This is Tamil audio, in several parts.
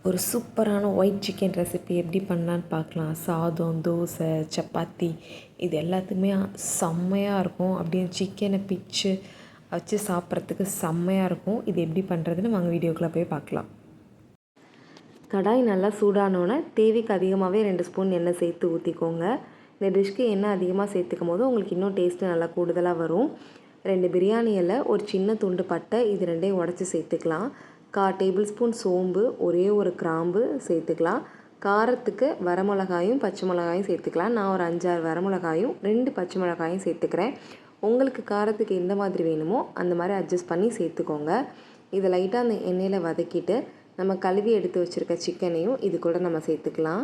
ஒரு சூப்பரான ஒயிட் சிக்கன் ரெசிபி எப்படி பண்ணலான்னு பார்க்கலாம். சாதம், தோசை, சப்பாத்தி இது எல்லாத்துக்குமே செம்மையாக இருக்கும். அப்படியே சிக்கனை பிச்சு வச்சு சாப்பிட்றதுக்கு செம்மையாக இருக்கும். இது எப்படி பண்ணுறதுன்னு வாங்க வீடியோக்குள்ளே போய் பார்க்கலாம். கடாய் நல்லா சூடானோன்னே தேவைக்கு அதிகமாகவே 2 ஸ்பூன் எண்ணெய் சேர்த்து ஊற்றிக்கோங்க. இந்த டிஷ்க்கு எண்ணெய் அதிகமாக சேர்த்துக்கும் போது உங்களுக்கு இன்னும் டேஸ்ட்டு நல்லா கூடுதலாக வரும். 2 பிரியாணி இலை, ஒரு சின்ன துண்டு பட்டை, இது 2ஐயும் உடச்சி சேர்த்துக்கலாம். 1/4 டேபிள் ஸ்பூன் சோம்பு, ஒரே ஒரு கிராம்பு சேர்த்துக்கலாம். காரத்துக்கு வரமிளகாயும் பச்சை மிளகாயும் சேர்த்துக்கலாம். நான் ஒரு 5-6 வரமிளகாயும் 2 பச்சை மிளகாயும் சேர்த்துக்கிறேன். உங்களுக்கு காரத்துக்கு எந்த மாதிரி வேணுமோ அந்த மாதிரி அட்ஜஸ்ட் பண்ணி சேர்த்துக்கோங்க. இதை லைட்டாக அந்த எண்ணெயில் வதக்கிட்டு நம்ம கழுவி எடுத்து வச்சுருக்க சிக்கனையும் இது கூட நம்ம சேர்த்துக்கலாம்.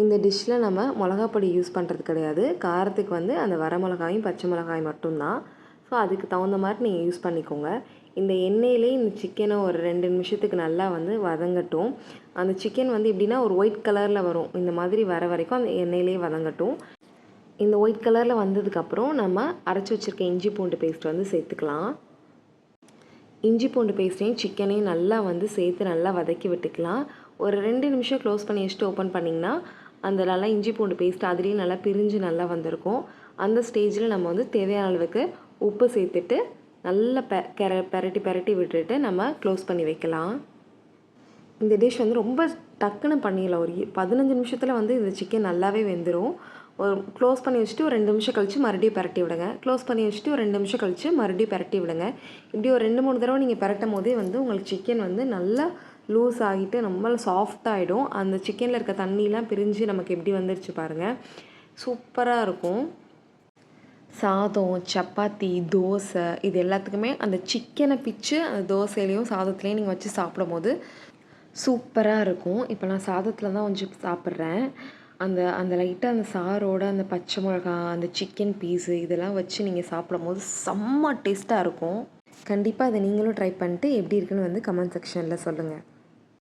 இந்த டிஷ்ஷில் நம்ம மிளகாப்பொடி யூஸ் பண்ணுறது கிடையாது. காரத்துக்கு அந்த வரமிளகாயும் பச்சை மிளகாயும் மட்டும்தான். ஸோ அதுக்கு தகுந்த மாதிரி நீங்கள் யூஸ் பண்ணிக்கோங்க. இந்த எண்ணெயிலே இந்த சிக்கனை ஒரு 2 நிமிஷத்துக்கு நல்லா வதங்கட்டும். அந்த சிக்கன் எப்படின்னா ஒரு ஒயிட் கலரில் வரும். இந்த மாதிரி வர வரைக்கும் அந்த எண்ணெயிலே வதங்கட்டும். இந்த ஒயிட் கலரில் வந்ததுக்கப்புறம் நம்ம அரைச்சி வச்சுருக்க இஞ்சி பூண்டு பேஸ்ட் சேர்த்துக்கலாம். இஞ்சி பூண்டு பேஸ்ட்டையும் சிக்கனையும் நல்லா சேர்த்து நல்லா வதக்கி விட்டுக்கலாம். ஒரு 2 நிமிஷம் க்ளோஸ் பண்ணி வச்சுட்டு ஓப்பன் பண்ணிங்கன்னா அந்த நல்லா இஞ்சி பூண்டு பேஸ்ட் அதுலேயும் நல்லா பிரிஞ்சு நல்லா வந்திருக்கும். அந்த ஸ்டேஜில் நம்ம தேவையான அளவுக்கு உப்பு சேர்த்துட்டு நல்லா பெரட்டி விட்டுட்டு நம்ம க்ளோஸ் பண்ணி வைக்கலாம். இந்த டிஷ் ரொம்ப டக்குன்னு பண்ணிடலாம். ஒரு 15 நிமிஷத்தில் இந்த சிக்கன் நல்லாவே வெந்துடும். ஒரு க்ளோஸ் பண்ணி வச்சுட்டு ஒரு 2 நிமிஷம் கழித்து மறுபடியும் பெரட்டி விடுங்க. க்ளோஸ் பண்ணி வச்சுட்டு ஒரு 2 நிமிஷம் கழித்து மறுபடியும் பெரட்டி விடுங்க. இப்படி ஒரு 2-3 தடவை நீங்கள் பெரட்டும் போதே உங்களுக்கு சிக்கன் நல்லா லூஸ் ஆகிட்டு ரொம்ப சாஃப்டாகிடும். அந்த சிக்கனில் இருக்க தண்ணியெலாம் பிரிஞ்சு நமக்கு எப்படி வந்துருச்சு பாருங்கள். சூப்பராக இருக்கும். சாதம், சப்பாத்தி, தோசை இது எல்லாத்துக்குமே அந்த சிக்கனை பிச்சு அந்த தோசையிலையும் சாதத்துலேயும் நீங்கள் வச்சு சாப்பிடும் போது சூப்பராக இருக்கும். இப்போ நான் சாதத்தில் தான் கொஞ்சம் சாப்பிட்றேன். அந்த லைட்டாக அந்த சாரோட அந்த பச்சை மிளகா, அந்த சிக்கன் பீஸு இதெல்லாம் வச்சு நீங்கள் சாப்பிடும் போது செம்ம டேஸ்ட்டாக இருக்கும். கண்டிப்பாக அதை நீங்களும் ட்ரை பண்ணிட்டு எப்படி இருக்குன்னு கமெண்ட் செக்ஷனில் சொல்லுங்கள்.